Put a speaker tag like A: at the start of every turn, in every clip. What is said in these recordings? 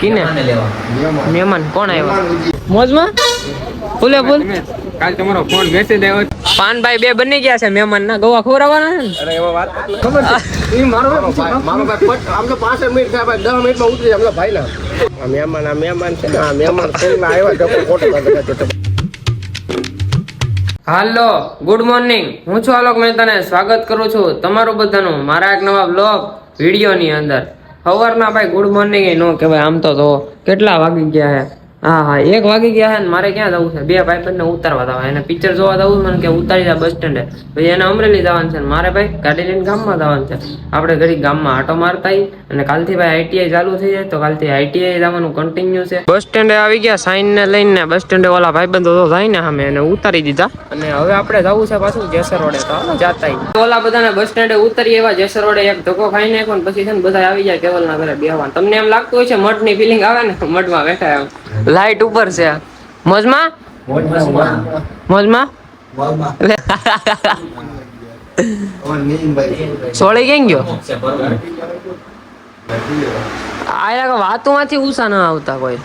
A: किने मेहमान कोण આવ્યા મોજમાં ફૂલે ફૂલ
B: કાલ તમારો ફોન મેસેજ આવ્યો
A: પાનભાઈ બે બની ગયા છે મહેમાન ના ગોવા ખવડાવવાના છે
B: અરે એવો વાત ખબર છે ઈ મારો ભાઈ પટ આમ તો 65 મિનિટ થાય ભાઈ 10 મિનિટમાં ઉતરી આમલા ભાઈ ના આ મહેમાન છે ને આ મહેમાન કોણ આવ્યા તો ફોટો કાઢો
A: હાલો ગુડ મોર્નિંગ હું છું આલોક મહેતાને સ્વાગત કરું છું તમારું બધાનું મારા એક નવા બ્લોગ વિડિયો ની અંદર સવારના ભાઈ ગુડ મોર્નિંગ એ નો કહેવાય આમ તો કેટલા વાગી ગયા હે હા 1 વાગી ગયા હે ને મારે ક્યાં જવું છે બે ભાઈ બંને ઉતારવા જવા એને પિક્ચર જોવા જવું મને કે ઉતારી જા બસ સ્ટેન્ડે ભાઈ એને અમરેલી જવાનું છે મારે ભાઈ ગાડી લઈને ગામમાં જવાનું છે આપણે ઘડી ગામમાં આટો મારતા અને કાલથી ભાઈ આઈટીઆઈ ચાલુ થઈ જાય તો કાલથી આઈટીઆઈ જવાનું કન્ટિન્યુ છે બસ સ્ટેન્ડે આવી ગયા સાઈન ને લઈને બસ સ્ટેન્ડે ઓલા ભાઈબંધો તો જાય ને સામે એને ઉતારી દીધા અને હવે આપણે જવું છે પાછું જેસર રોડે તો જાતા ઓલા બધાને બસ સ્ટેન્ડે ઉતરી એવા જેસર રોડે એક ધક્કો ખાઈ નાખો ને પછી છે ને બધા આવી જાય કેવલના ઘરે બેહવાનું તમને એમ લાગતું હોય છે મઠની ફિલિંગ આવે ને મઠમાં બેઠા એમ લાઈટ ઉપર છે મોજમાં સોળી કેમ ગયો આયા વાતો માંથી ઉષા ના આવતા કોઈ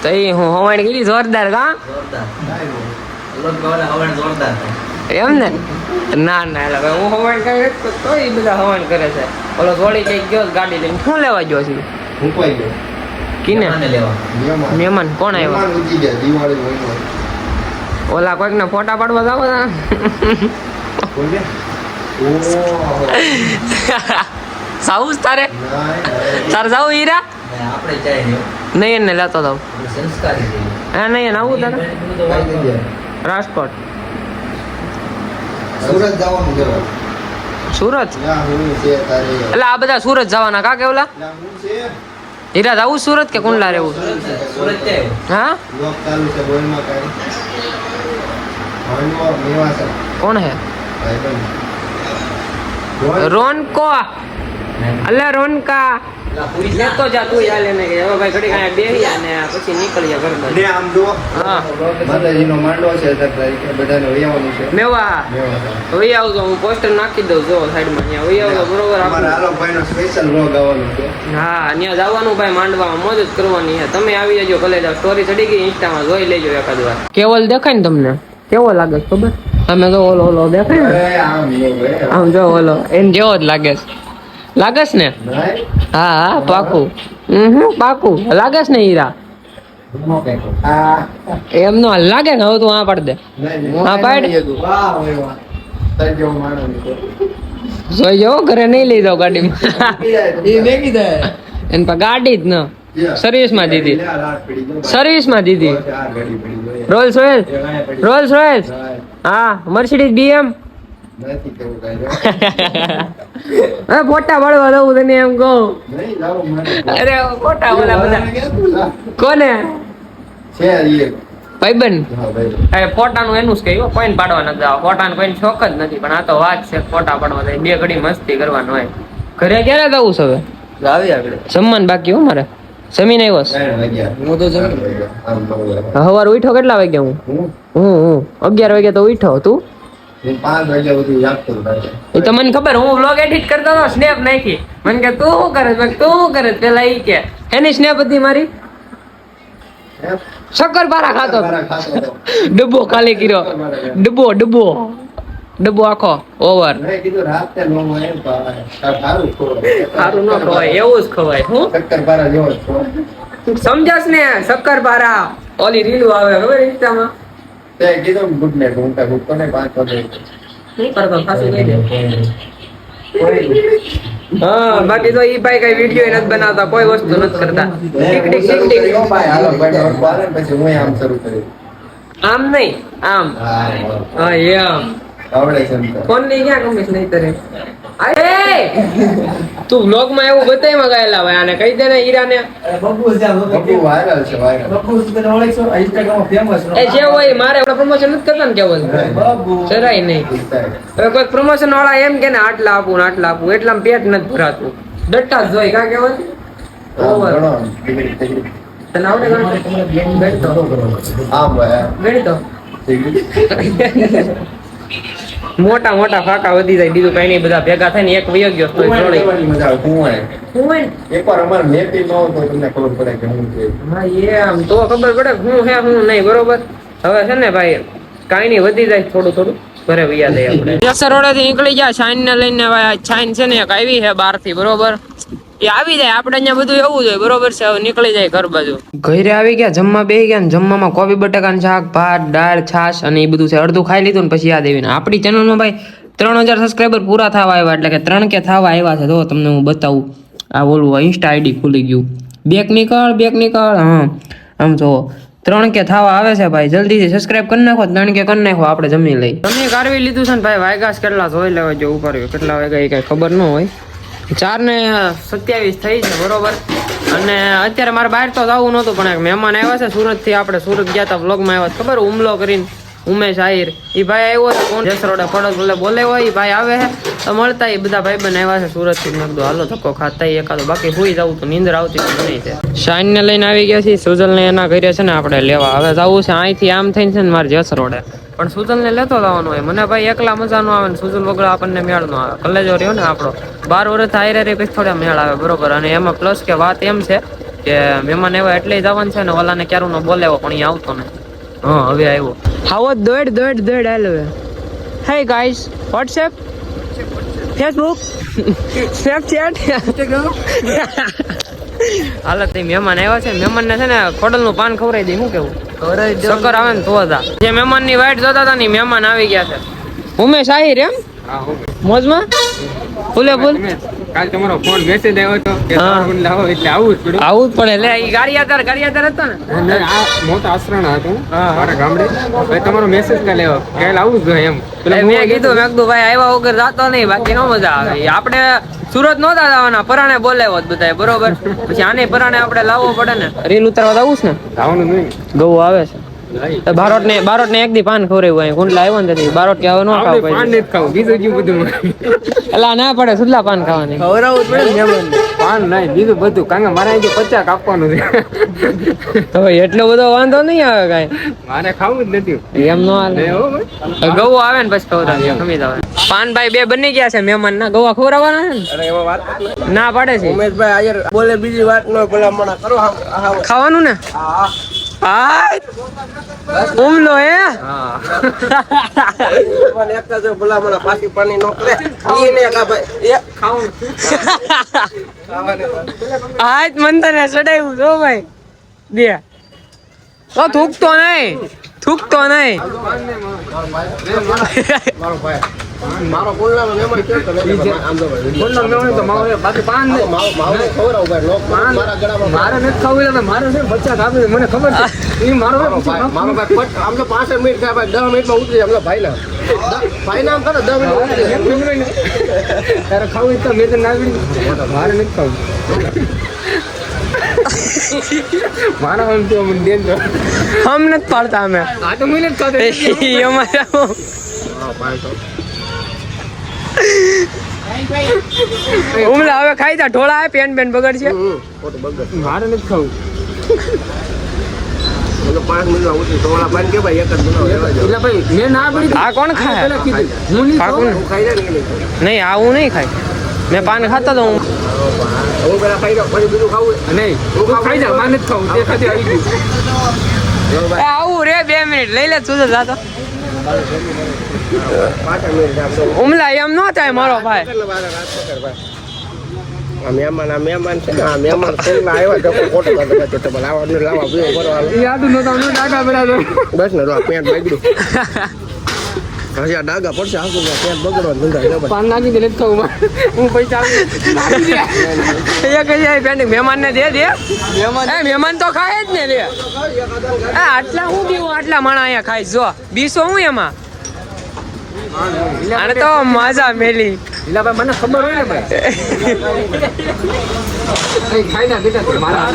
A: તો હું હવાણ ગઈ જોરદાર કા એમ ને ના એટલે હું હવાણ કરે તો એ બધા હવાણ કરે છે ઓલો સોળી કઈ ગયો ગાડી લઈને શું લેવા ગયો છે કિને મહેમાન કોણ આવ્યા ઓલા કોઈક ને ફોટા પાડવા જાવ સાઉસ તારે જાવ હીરા નહીં એને લેતો જાવ હા નહીં એને આવું તારે રાજકોટ સુરત એટલે આ બધા સુરત જવાના કા કેવલા હીરા જાવું સુરત કે કુંડલા રહેવું હા કોણ હે રોનકો અલ્લા રોનકા લેતો જા તું યાલે ને હવે ભાઈ ઘડી કાંઈ બેહ્યા ને પછી નીકળ્યા ઘરમાં ને આમ જો હા માતાજીનો માંડવો છે તારીખે બધાને વૈયાવાનું છે મેવા વૈયા આવજો હું પોસ્ટર નાખી દઉં જો સાઈડમાં અહીંયા વૈયા આવજો બરોબર અમારા આલો ભાઈનો સ્પેશિયલ વ્લોગ આવવાનો છે હા ત્યાં જવાનું ભાઈ માંડવામાં મોજ જ કરવાની છે તમે આવી જજો ભલે જાવ સ્ટોરી ચડી ગઈ ઇન્સ્ટામાં જોઈ લેજો એકાદ વાર કેવલ દેખાય ને તમને કેવો લાગે ખબર તમે જો ઓલો દેખાય ને આમ જો ઓલો એને જેવો જ લાગે છે લાગસ ને હા પાકું પાકું લાગસ ને હીરા એમ નો લાગે ને હવે તું આ પાડ દે હા પાડ જોઈ જાઓ ઘરે નહીં લઈ જાવ ગાડીમાં એને પર ગાડી જ ન સર્વિસ માં દીધી રોલ્સ રોયસ હા મર્સિડીઝ બીએમ ફોટા પાડવા દઉં તને એમ કહું અરે ફોટા બોલા બધા કોને ભાઈબંધ ફોટાનું એનું જ કહ્યું કોઈને પાડવા નથી જવા ફોટાનું કોઈ શોખ જ નથી પણ આ તો વાત છે ફોટા પાડવા જાય બે ઘડી મસ્તી કરવાનું હોય ઘરે ક્યારે જવું છે હવે આવી આગળ જમવાનું બાકી હો મારે જમીન આવ્યો હું તો સવારે ઉઠો કેટલા વાગ્યા હું 11 વાગ્યા તો ઉઠો તું
B: 5 વાગ્યા સુધી જાગતો
A: એ તો મને ખબર હું વ્લોગ એડિટ કરતો હતો સ્નેપ નાખી મને કે તું શું કરે પેલા ઈ કે એની સ્નેપ હતી મારી શક્કરપારા ખાતો ડબ્બો ખાલી કર્યો ડબ્બો આખો ઓવર સારું ન ખવાય એવું જ ખવાય હું
B: શક્કરપારા જેવો
A: સમજાસ ને શક્કરપારા ઓલી રીલું આવે ખબર ઇન્સ્ટામાં
B: તે કીધું ગુડ નાઈટ હું કા ગુડ કોને 5 વાગે
A: નહીં કરતો ખાસું કહી દે હા બાકી તો ઈ ભાઈ કઈ વિડિયો નથી બનાવતા કોઈ વસ્તુ નથી કરતા ટીક
B: ભાઈ હાલો ભાઈ બોલે પછી હું આમ શરૂ કરી
A: આમ નહીં આમ હા એમ
B: આવડે છે
A: ફોન ની ક્યાં કમીશ નહીં તરે અરે તું વ્લોગ માં એવું બતાઈમાં ગયેલા ભાઈ આને કહી દે ને હીરાને
B: બબ્બુ વાયરલ છે બબ્બુ તને ઓળખો ઇન્સ્ટાગ્રામ માં ફેમસ
A: એ જે હોય મારે પ્રમોશન નથી કરતા ને કેવું બબ્બુ જરાય નહીં હવે કોઈ પ્રમોશન વાળા એમ કે ને આટલા આપું એટલામાં પેટ નથી ભરાતું ડટ્ટા જ જોઈ કા કેવું ઓવર તને આવડે ગણતો આમ ભાઈ ગણતો મોટા મોટા ફાકા વધી જાય બીજું કઈ નહીં બધા ભેગા થાય ને એક વયો ગયો તો જોડે
B: મજા આવે હું હોય
A: શું હોય ને?
B: એકવાર અમારે મેપી ન હોય તો તમને ખબર પડે કે હું છે
A: હા એ આમ તો ખબર પડે કે હું હે હું નહીં બરોબર હવે છે ને ભાઈ કાંઈ નહીં વધી જાય થોડું થોડું ઘરે વૈયા દઈએ આપણે જસર રોડેથી નીકળી ગયા શાઇન ને લઈને ભાઈ શાઇન છે ને એક આવી છે બહાર થી બરોબર એ આવી જાય આપણે અહીંયા બધું એવું જ હોય બરોબર છે હવે નીકળી જાય ઘર બાજુ ઘરે આવી ગયા જમવા બેસી ગયા ને જમવામાં કોબી બટાકાનું શાક ભાત દાળ છાશ અને એ બધું છે અડધું ખાઈ લીધું ને પછી યાદ આવીને આપણી ચેનલમાં ભાઈ 3000 સબસ્ક્રાઈબર પૂરા થવા આવ્યા એટલે કે 3 કે થવા આવ્યા છે તો તમને હું બતાવું આ ઓલું ઇન્સ્ટા આઈડી ખુલી ગયું બેક નીકળ હા આમ જો 3 કે થવા આવે છે ભાઈ જલ્દીથી સબસ્ક્રાઇબ કરી નાખો 3 કે કરી નાખો આપણે જમી લઈ તમે કારવી લીધું છે ને ભાઈ વાયગાસ કેટલા જોઈ લેવા જો ઉપર કેટલા વાગ્યા એ કઈ ખબર ન હોય 4:27 થઈ છે બરોબર અને અત્યારે મારે બહાર તો જવું નહોતું પણ એક મહેમાન આવ્યા છે સુરત થી આપણે સુરત ગયા હતા વ્લોગમાં આવ્યા ખબર હુમલો કરીને ઉમેશ આહિર એ ભાઈ આવ્યો છે કોણ જસરોડે પડોશ બોલે હોય એ ભાઈ આવે છે તો મળતા એ બધા ભાઈ બન આવ્યા છે સુરત થી મેં કીધું હાલો ધક્કો ખાતા એકાદો બાકી સુઈ જવું તો નીંદર આવતી નહીં છે શાઇન ને લઈને આવી ગયા છીએ સુજલ ને એના ઘરે છે ને આપણે લેવા હવે જવું છે અહીંથી આમ થઈને છે ને મારે જસરોડે પણ સુજલ ને લેતો જવાનું હોય મને ભાઈ એકલા મજા નો આવે ને સુજલ વગર આપણને મેળ નો આવે કલેજો રહ્યો ને આપણો 12 વર્ષ હારે રે પછી થોડા મેળ આવે બરોબર અને એમાં પ્લસ કે વાત એમ છે કે મહેમાન એવા એટલે જવાનું છે ને ઓલાને ક્યારું નો બોલેવો પણ એ આવતો નહીં હા હવે આવ્યો હાવો દોડ હાલો hey guys WhatsApp Facebook Snapchat હાલો તે મહેમાન આવ્યા છે મહેમાન ને છે ને ખોડલનું પાન ખવડાવી દઈ શું કેવું ચક્કર આવે ને તો હતા જે મહેમાન ની વાઈટ જોતા હતા ને મહેમાન આવી ગયા છે ઉમેશ આહિર એમ મોજમાં ફૂલે ફૂલ
B: કાલ તમારો ફોન મેસેજ આવ્યો હતો કે ફોન લાવો એટલે આવું જ પડ્યું
A: આવું જ પડે લે ઈ ગાડિયાદાર હતો ને
B: આ મોટા આસરાણા હતું મારા ગામડે ભાઈ તમારો મેસેજ ના લેવો કાલ આવું જ એમ
A: મેં કીધું ભાઈ આવ્યા વગર જાતો નહીં બાકી નો મજા આવે આપણે સુરત નહોતા જવાના પરાણે બોલાવ્યો બધા બરોબર પછી આને પરાણે આપણે લાવવો પડે ને રીલ ઉતારવા જવું છે ને
B: જવાનું નહીં
A: ગૌ આવે છે બારોટ ને એક દી પાન ખવડાવ્યું અહીં કુંડલા આવ્યો ને તેથી બારોટ કે હવે ન ખાવ
B: પાન નથી ખાવું બીજું કયું બધું
A: એલા ના પડે સુદલા પાન ખાવાની
B: ખવડાવવું જ પડે ને પાન નહીં બીજું બધું કારણ કે મારે અહીંથી 50 કાપવાનું છે
A: તો એટલો બધો વાંધો નહીં આવે કાંઈ
B: મારે ખાવું જ નથી
A: એમ નો હાલે ગૌ આવે ને પછી ખવડાવીએ ખમી આવે પાન ભાઈ બે બની ગયા છે મહેમાન ના ગૌવા ખવડાવવાના છે ને
B: અરે એમાં વાત
A: ના પાડે છે
B: ઉમેશભાઈ આયર બોલે બીજી વાત ન ભલા મણા કરો
A: ખાવાનું ને
B: હા
A: હાય ઉમલો હે
B: પણ એકતા જો ભલા મણા પાછી પાણી નોકરે ઈ ને કા ભાઈ એ ખાવું
A: હાય મંતર ને ચડાવ્યું જો ભાઈ દે તો થૂકતો નહીં
B: મારો ભાઈ મારો બોલવાનો મહેમાન કેવો તો આમ તો બોલનો મહેમાન તો મારો બાકી પાન મારો ખવરાવ ભાઈ લોક મારા ગળામાં મારે નથી ખાવું એટલે મારો છે બચ્ચા ખાવે મને ખબર છે ઈ મારો ભાઈ પટ આમ તો 5 મિનિટ થાય ભાઈ 10 મિનિટમાં ઉતરી આમ તો ભાઈ નામ કરો 10 મિનિટ ઉતરી તારે ખાવું તો મેં તો ના વિડી મારે નથી ખાવું મારા હમ તો મને દેન
A: હમ નથી પાડતા અમે
B: આ તો મને જ ખાતે
A: અમારા ઉમલા હવે ખાઈ જા ઢોળા પેન બગડ છે
B: મારે નથી ખાવું 5 મિનિટમાં ઉતરી સોળા પાન કે ભાઈ એક જ બનાવો એટલે ભાઈ મેં ના પડી
A: આ કોણ ખાય
B: હું નહીં ખાઉં ખાઈ જાય
A: નહીં આવું નહીં ખાય મેં પાન ખાતો તો હું
B: પેલા ખાઈ જાઉં પછી બીજું ખાવું નહીં હું ખાઈ જાઉં મારે નથી ખાવું તે ખાતે આવી ગયું
A: આવું રે 2 મિનિટ લઈ લે તું જાતો
B: 5 મિનિટ
A: ઉમલા એમ ન થાય મારો ભાઈ
B: આ મહેમાન છે ને આ મહેમાન કોઈના આવ્યા તો ફોટો કાઢવા તો લાવવાનું લાવવા પીવો કરો યાદ નતો ડાગા બરાબર બસ ને રો પેન્ટ બગડ્યું હજી આ ડાગા પડશે આખું પેન્ટ બગડવાનું ધંધા પાન નાખી દે નથી ખાવું હું પૈસા
A: એ કઈ પેન્ટ મહેમાન ને દે મહેમાન તો ખાય જ ને રે આટલા હું પીવું આટલા માણા અહીંયા ખાઈશ જો બીસો હું એમાં અને તો મજા મેલી
B: એટલે ભાઈ મને ખબર હોય ને ભાઈ ખાઈ ના બેટા મારા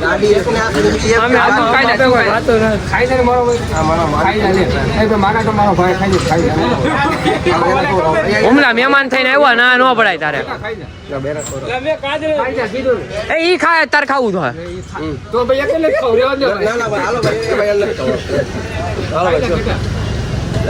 B: ગાડી એકને
A: અમે આ તો ખાઈ ના વાતો ન
B: ખાઈ ને મારો ખાઈ ના લે એ મારા તો મારો ભાઈ ખાઈ ના
A: ઉમલા મહેમાન થઈને આવ્યા ના નો પડાય તારે એ ઈ ખાય તાર ખાવું
B: તો ભાઈ એકલે જ ખાવ રેવા દો ના ના ભાઈ હાલો ભાઈ ભાઈ હાલો ભાઈ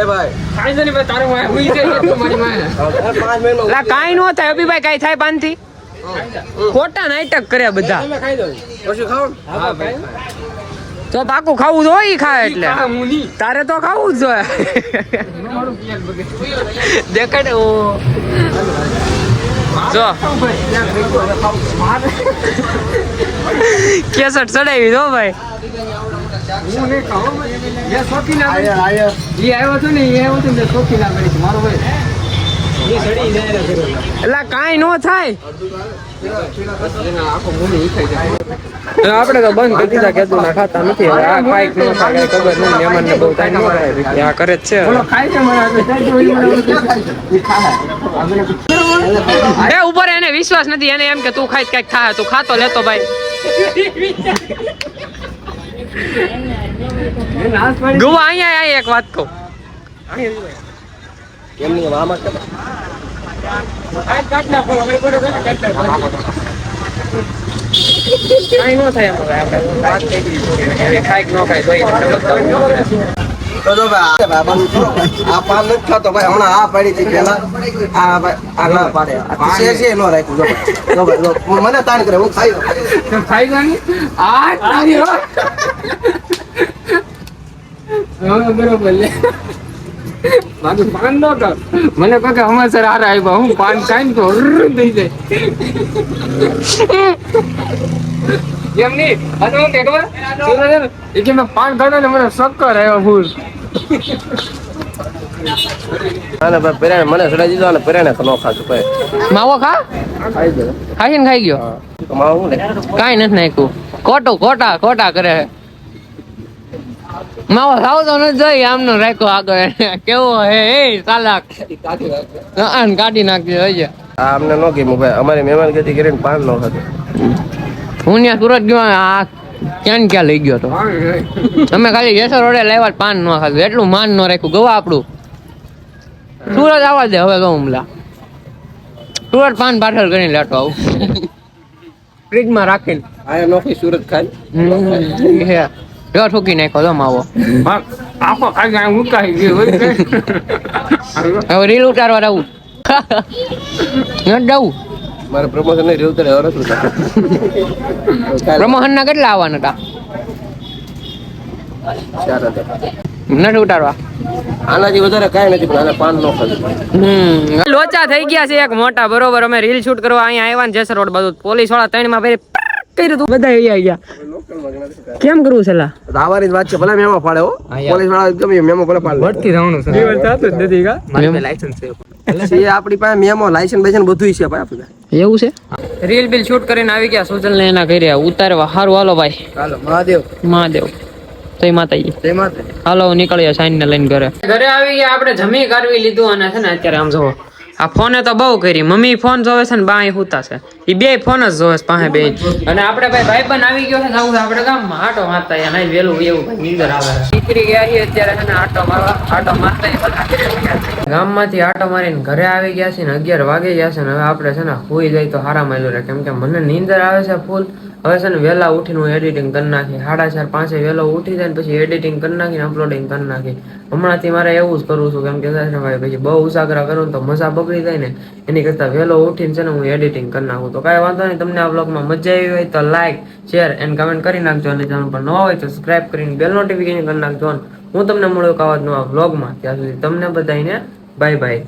B: એ ભાઈ
A: કાઈ નહીં ભાઈ તારે વાય હુઈ જાય તો મારી માં
B: 5 મિનિટ
A: લા કાઈ નો થાય અભિભાઈ કાઈ થાય પાનથી ખોટા નાટક કર્યા બધા
B: તમે ખાઈ દો પછી ખાઓ હા ભાઈ
A: તો પાકું ખાવું જોઈએ ઈ ખાય એટલે તારે તો ખાવું જ જોઈએ દેખાડે ઓ જો કેસટ ચડાવી દો ભાઈ
B: હું નહીં ખાઉં એ શોખીન આયા ઈ આવ્યો તો ને શોખીન આગળ મારો ભાઈ એ સડી જાય
A: એટલે કાઈ નો થાય
B: આખો મૂલી ખાઈ જાય
A: આપણે તો બંધ કરી દીધા કેદું ના ખાતા નથી હવે આ કાઈક નો થાય ખબર નહીં મહેમાન ને બહુ ટાઈમ નો થાય આ કરે જ છે
B: ખાઈ છે મને
A: એ ઉપર એને વિશ્વાસ નથી એને એમ કે તું ખાઈ કઈક થાય તું ખાતો લેતો ભાઈ ગુવા અહીંયા એક વાત કહું
B: એમની મામા કે
A: કાઈ નો થાય હવે આપણે વાત થઈ ગઈ ખાઈ નો ખાય
B: તો ભાઈ આ પાન નથી ખાતો ભાઈ હમણાં આ પાડી હતી પેલા આ ભાઈ આ ના પાડે છે નો રાખ્યું જો ભાઈ મને તાણ કરે હું ખાઈ
A: ખાઈ જાની આ તારી હો બરોબર લે મારું પાન નો કર મને કહે કે હમાસર હારા આવ્યા હું પાન ખાઈને તો થઈ જાય એમ નહીં અને હું કે ખબર એ કે મેં પાન ખાધો ને મને શક્કર આવ્યો ફૂલ
B: અને ભાઈ પેરાને મને સડાઈ દીધો અને પેરાને તો નો ખાતું ભાઈ
A: માવો ખા
B: ખાઈ ગયો
A: ખાઈને ખાઈ ગયો
B: માવો હું લે
A: કાઈ નથી નાખ્યું ખોટા કરે માવો સાવ તો નથી જોઈ આમનો રાખ્યો આગળ કેવો હે એ ચાલાક કાઢી નાખ્યો હોય
B: આ અમને નો ગમ્યું ભાઈ અમારી મહેમાન ગતિ કરીને પાન નો ખાતું
A: હું ત્યાં સુરત ગયો આ ક્યાં લઈ ગયો તો તમે ખાલી જેસર રોડે લાવ્યા પાન ન ખાધું એટલું માન ન રાખ્યું ગવા આપણું સુરત આવવા દે હવે કહું હમલા સુરત પાન પાર્સલ કરીને લેતો આવું ફ્રીજમાં રાખીને
B: આ નોખી સુરત ખાઈ
A: જો ઠોકી નાખ્યો તો માવો
B: આખો ખાઈ મુકાઈ ગયો
A: હવે રીલ ઉતારવા આવું જવું
B: મારે પ્રમોશન નહીં રહ્યું ત્યારે હરસ
A: પ્રમોશન ના કેટલા આવવાના હતા
B: 4000
A: નથી ઉતારવા
B: આનાથી વધારે કાંઈ નથી પણ આને પાન નો ખાધું
A: લોચા થઈ ગયા છે એક મોટા બરોબર અમે રીલ શૂટ કરવા અહીંયા આવ્યા ને જેસર રોડ બધું પોલીસ વાળા 3 માં કર્યું તું બધા અહીંયા ગયા કેમ કરવું છે લા
B: દાવાની જ વાત છે ભલે મેમો પાડે હો પોલીસ વાળા ગમે મેમો ભલે પાડે
A: ભટકી થવાનું છે દિવસ થાતો જ નથી કા
B: મારે લાયસન્સ છે એ આપણી પાસે મેમો લાયસન્સ બેસન બધુંય છે ભાઈ આપણે
A: એવું છે રીલ બિલ શૂટ કરીને આવી ગયા સોજલ ને એના કર્યા ઉતારવા હારું હાલો ભાઈ
B: ચાલો મહાદેવ
A: જય માતાજી
B: જય માતાજી
A: હાલો નીકળ્યા સાઈન ને લઈને ઘરે આવી ગયા આપણે જમી કરવી લીધું અને છે ને અત્યારે આમ જોવો આ ફોને તો બહુ કરી મમ્મી ફોન જોવે છે ને બા હુતા છે એ બે ફોન જ જોવે છે પાસે બે અને આપણે ભાઈ ભાઈબંધ આવી ગયો છે ને આવું આપણે ગામમાં આટો મારતા યા નહીં વેલું એવું ભાઈ નીંદર આવે નીકળી ગયા છીએ અત્યારે છે ને આટો મારતા ગામમાંથી આટો મારીને ઘરે આવી ગયા છે ને 11 વાગી ગયા છે ને હવે આપણે છે ને હોઈ જાય તો હારા માયલું રહે કેમ કે મને નીંદર આવે છે ફૂલ હવે છે ને વહેલા ઉઠીને હું એડિટિંગ કરી નાખી 4:30 5 વહેલો ઉઠી જાય ને પછી એડિટિંગ કરી નાખીને અપલોડિંગ કરી નાખી હમણાંથી મારે એવું જ કરવું છું કેમ કે છે ને ભાઈ પછી બહુ ઉજાગરા કરું તો મજા બગડી જાય ને એની કરતાં વહેલો ઉઠીને છે ને હું એડિટિંગ કરી નાખું તો કાંઈ વાંધો નહીં તમને આ બ્લોગમાં મજા આવી હોય તો લાઈક શેર એન્ડ કમેન્ટ કરી નાખજો અને ચેનલ પર નવા હોય તો સબસ્ક્રાઇબ કરીને બેલ નોટિફિકેશન કરી નાખજો હું તમને મળ્યો આવા જ નવા બ્લોગમાં ત્યાં સુધી તમને બધાને બાય બાય